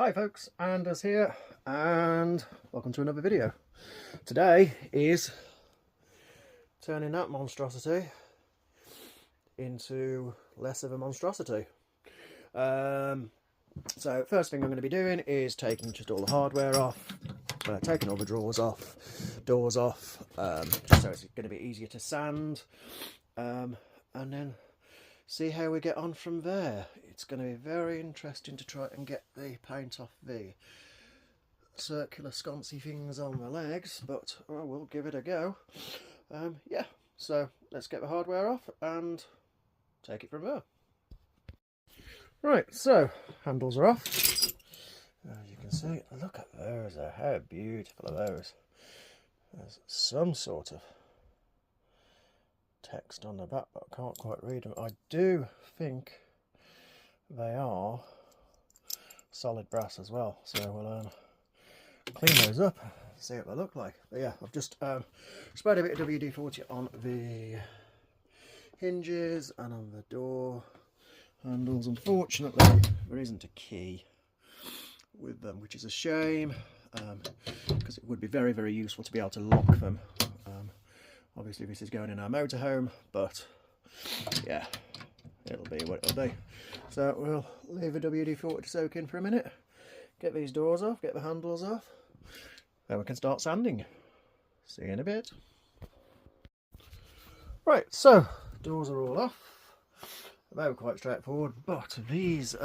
Hi folks, Anders here, and welcome to another video. Today is turning that monstrosity into less of a monstrosity. So first thing I'm going to be doing is taking just all the hardware off, taking all the drawers off, doors off, just so it's going to be easier to sand, and then see how we get on from there. It's going to be very interesting to try and get the paint off the circular sconcy things on the legs, but I will give it a go. Yeah, so let's get the hardware off and take it from there. Right, so handles are off. As you can see, look at those, how beautiful are those. There's some sort of text on the back, but I can't quite read them. I do think they are solid brass as well, so we'll clean those up, see what they look like. But yeah, I've just sprayed a bit of WD-40 on the hinges and on the door handles. Unfortunately, there isn't a key with them, which is a shame, because it would be very, very useful to be able to lock them. Obviously this is going in our motorhome, but yeah, it'll be what it'll be. So we'll leave the WD-40 to soak in for a minute, get these doors off, get the handles off, then we can start sanding. See you in a bit. Right, so doors are all off. They were quite straightforward, but these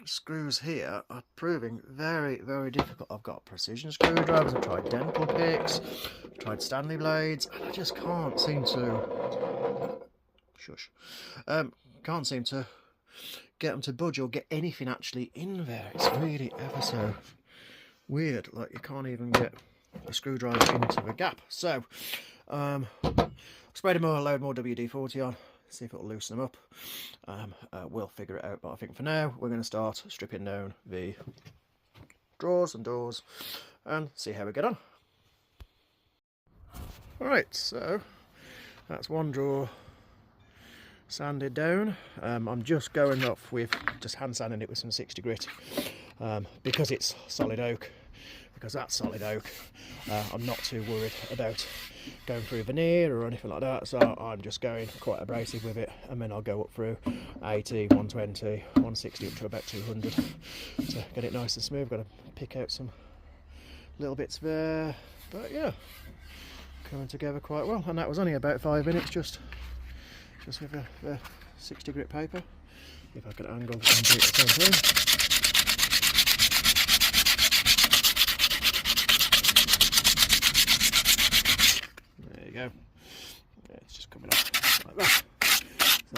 screws here are proving very, very difficult. I've got precision screwdrivers, I've tried dental picks, I've tried Stanley blades, and I just can't seem to can't seem to get them to budge or get anything actually in there. It's really ever so weird, like you can't even get a screwdriver into the gap. So sprayed a load more WD-40 on, see if it'll loosen them up. We'll figure it out, but I think for now we're going to start stripping down the drawers and doors and see how we get on. Alright, so that's one drawer sanded down. I'm just going off with just hand sanding it with some 60 grit, because it's solid oak. Because that's solid oak, I'm not too worried about going through veneer or anything like that, so I'm just going quite abrasive with it, and then I'll go up through 80, 120, 160 up to about 200 to get it nice and smooth. Got to pick out some little bits there, but yeah, coming together quite well. And that was only about 5 minutes just with the 60 grit paper. If I can angle and do it the same thing. Go. Yeah, it's just coming off like that.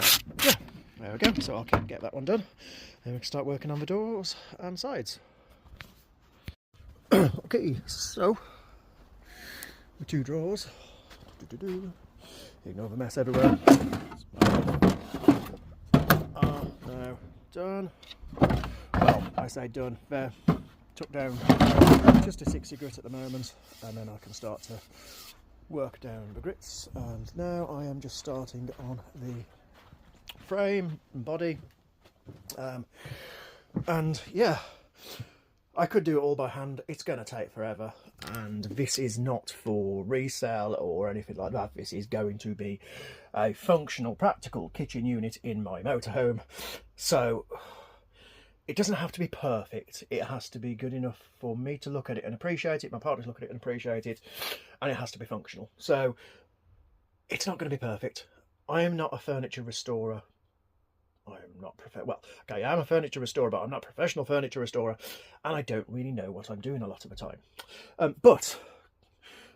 So yeah, there we go. So I'll get that one done, and we can start working on the doors and sides. Okay, so the two drawers. Ignore the mess everywhere. Are now done. Well, I say done. There, took down just a 60 grit at the moment, and then I can start to work down the grits. And now I am just starting on the frame and body, and yeah, I could do it all by hand. It's going to take forever, and this is not for resale or anything like that. This is going to be a functional, practical kitchen unit in my motorhome, so it doesn't have to be perfect. It has to be good enough for me to look at it and appreciate it, my partner to look at it and appreciate it, and it has to be functional. So it's not going to be perfect. I am not a furniture restorer. I am not okay, I am a furniture restorer, but I'm not a professional furniture restorer, and I don't really know what I'm doing a lot of the time. But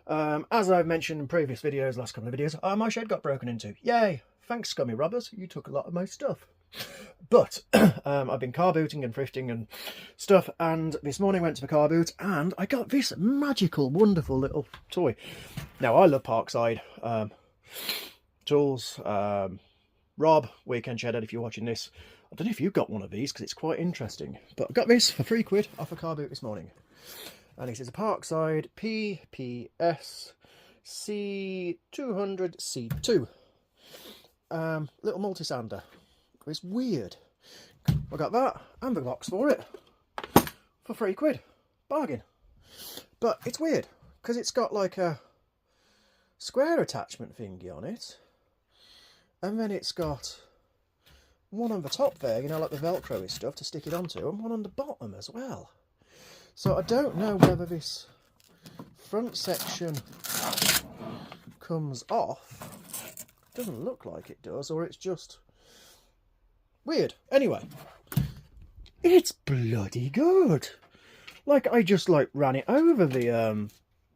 as I've mentioned in previous videos, last couple of videos, my shed got broken into. Yay! Thanks, scummy robbers. You took a lot of my stuff. But I've been car booting and thrifting and stuff, and this morning went to the car boot and I got this magical, wonderful little toy. Now, I love Parkside tools. Rob, Weekend Shed, if you're watching this, I don't know if you've got one of these because it's quite interesting, but I got this for £3 off a car boot this morning, and it is a Parkside PPS C200 C2 little multi-sander. It's weird I got that and the box for it for £3. Bargain. But it's weird because it's got like a square attachment thingy on it, and then it's got one on the top there, you know, like the Velcro stuff to stick it onto, and one on the bottom as well. So I don't know whether this front section comes off. Doesn't look like it does, or it's just weird. Anyway, it's bloody good. Like, I just like ran it over the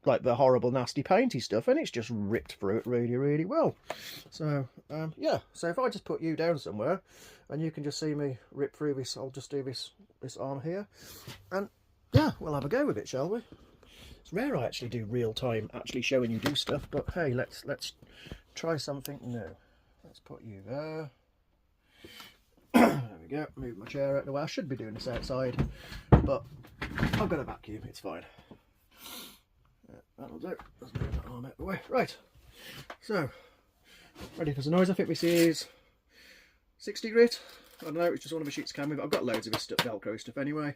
like the horrible nasty painty stuff, and it's just ripped through it really, really well. So yeah, so if I just put you down somewhere and you can just see me rip through this, I'll just do this arm here, and yeah, we'll have a go with it, shall we? It's rare I actually do real time actually showing you do stuff, but hey, let's try something new. Let's put you there. There we go. Move my chair out of the way. I should be doing this outside, but I've got a vacuum, it's fine. Yeah, that'll do. Let's move that arm out of the way. Right, so ready for some noise. I think this is 60 grit. I don't know, it's just one of the sheets of camera, but I've got loads of this stuff, Velcro stuff anyway.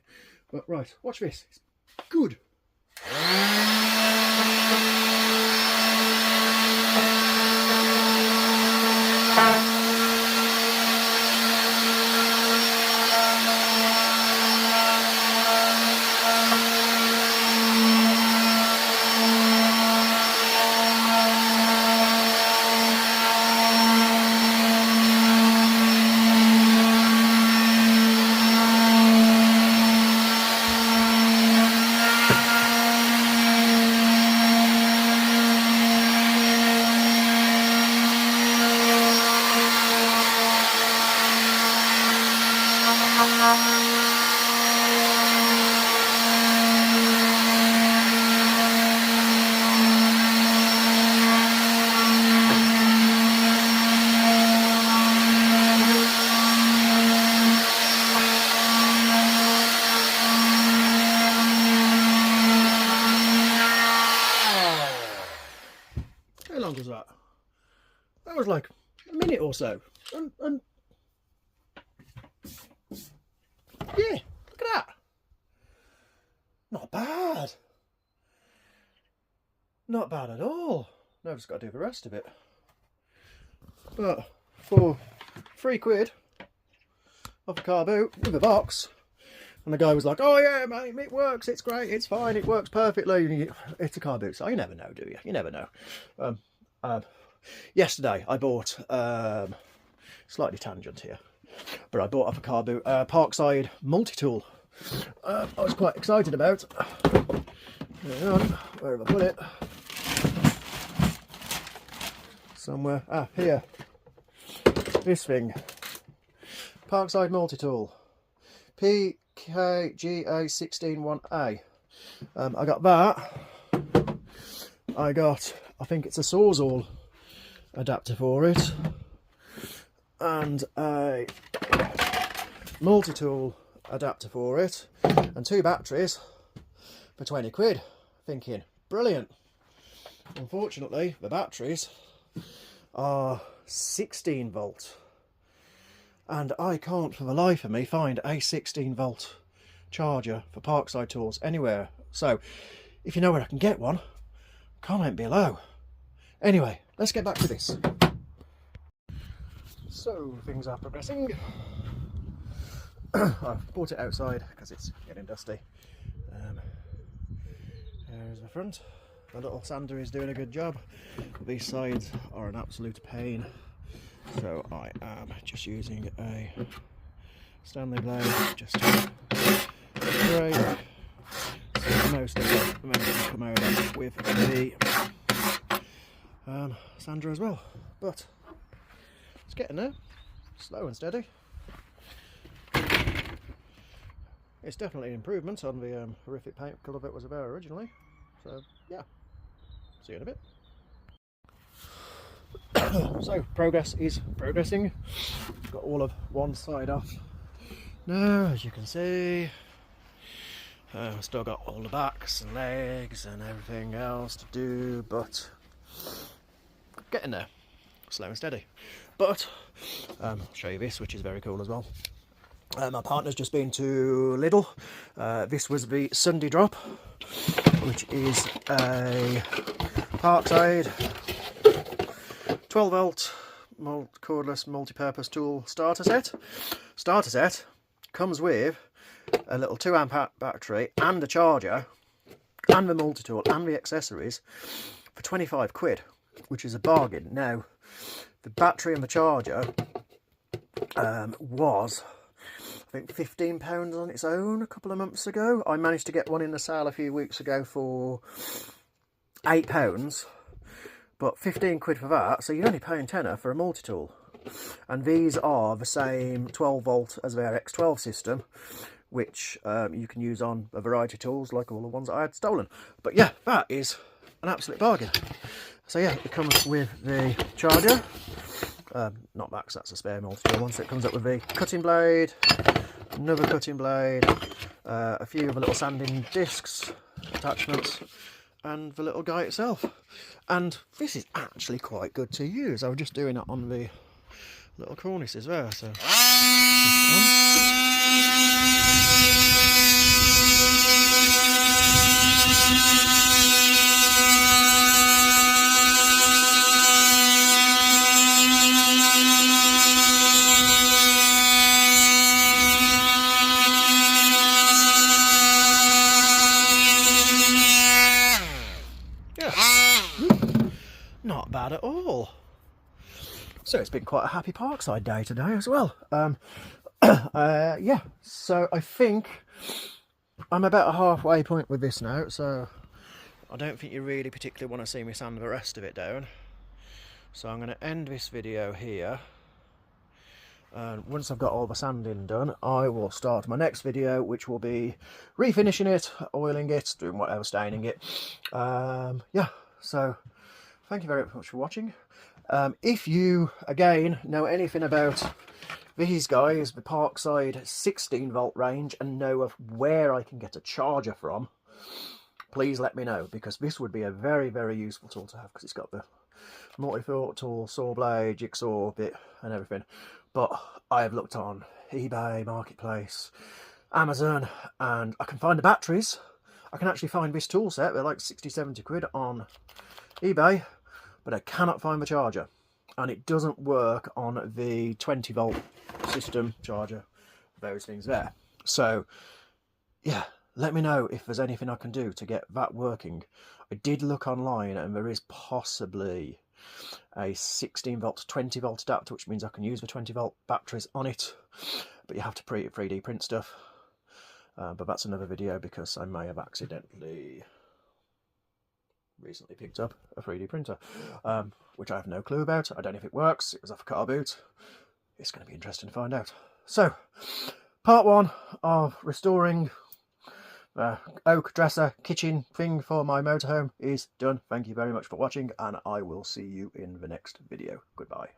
But right, watch this. It's good. How long was that? That was like a minute or so. And yeah, look at that. Not bad. Not bad at all. Now I've just got to do the rest of it. But for £3 off a car boot with a box, and the guy was like, "Oh yeah, mate, it works. It's great. It's fine. It works perfectly." It's a car boot, so you never know, do you? You never know. Yesterday I bought slightly tangent here, but I bought off a car boot Parkside multi-tool. I was quite excited about. Hang on, where have I put it? Somewhere. Ah, here. This thing. Parkside multi-tool. PKGA161A. I got that. I got, I think it's a Sawzall adapter for it, and a multi-tool adapter for it, and 2 batteries for £20. Thinking, brilliant. Unfortunately, the batteries are 16 volt, and I can't for the life of me find a 16 volt charger for Parkside tools anywhere. So if you know where I can get one, comment below. Anyway, let's get back to this. So things are progressing. I've brought it outside because it's getting dusty. There's the front. The little sander is doing a good job. These sides are an absolute pain, so I am just using a Stanley blade just to break so most of the momentum can come over with the sander as well. But it's getting there, slow and steady. It's definitely an improvement on the horrific paint colour that was there originally. So yeah, see you in a bit. So progress is progressing. Got all of one side off now, as you can see. Still got all the backs and legs and everything else to do, but getting there, slow and steady. But I'll show you this, which is very cool as well. My partner's just been to Lidl. This was the Sunday drop, which is a Parkside 12 volt cordless multi-purpose tool starter set. Starter set comes with a little 2 amp battery and a charger and the multi-tool and the accessories for 25 quid, which is a bargain. Now, the battery and the charger was, I think, £15 on its own a couple of months ago. I managed to get one in the sale a few weeks ago for £8, but 15 quid for that, so you're only paying tenner for a multi-tool. And these are the same 12 volt as their X12 system, which you can use on a variety of tools, like all the ones I had stolen. But yeah, that is an absolute bargain. So yeah, it comes with the charger, not that, 'cause that's a spare multi-tool one. So it comes up with the cutting blade, another cutting blade, a few of the little sanding discs, attachments, and the little guy itself. And this is actually quite good to use. I was just doing it on the little cornices there, so not bad at all. So it's been quite a happy Parkside day today as well. Yeah, so I think I'm about a halfway point with this now, so I don't think you really particularly want to see me sand the rest of it down. So I'm going to end this video here. And once I've got all the sanding done, I will start my next video, which will be refinishing it, oiling it, doing whatever, staining it. Yeah, so thank you very much for watching. If you, again, know anything about these guys, the Parkside 16 volt range, and know of where I can get a charger from, please let me know, because this would be a very, very useful tool to have, because it's got the multi-tool, saw blade, jigsaw bit and everything. But I have looked on eBay, Marketplace, Amazon, and I can find the batteries. I can actually find this tool set. They're like 60-70 quid on eBay, but I cannot find the charger, and it doesn't work on the 20 volt system charger, those things there. So yeah, let me know if there's anything I can do to get that working. I did look online, and there is possibly a 16 volt to 20 volt adapter, which means I can use the 20 volt batteries on it, but you have to 3D print stuff. But that's another video, because I may have accidentally recently picked up a 3D printer, which I have no clue about. I don't know if it works. It was off a car boot. It's going to be interesting to find out. So, part 1 of restoring the oak dresser kitchen thing for my motorhome is done. Thank you very much for watching, and I will see you in the next video. Goodbye.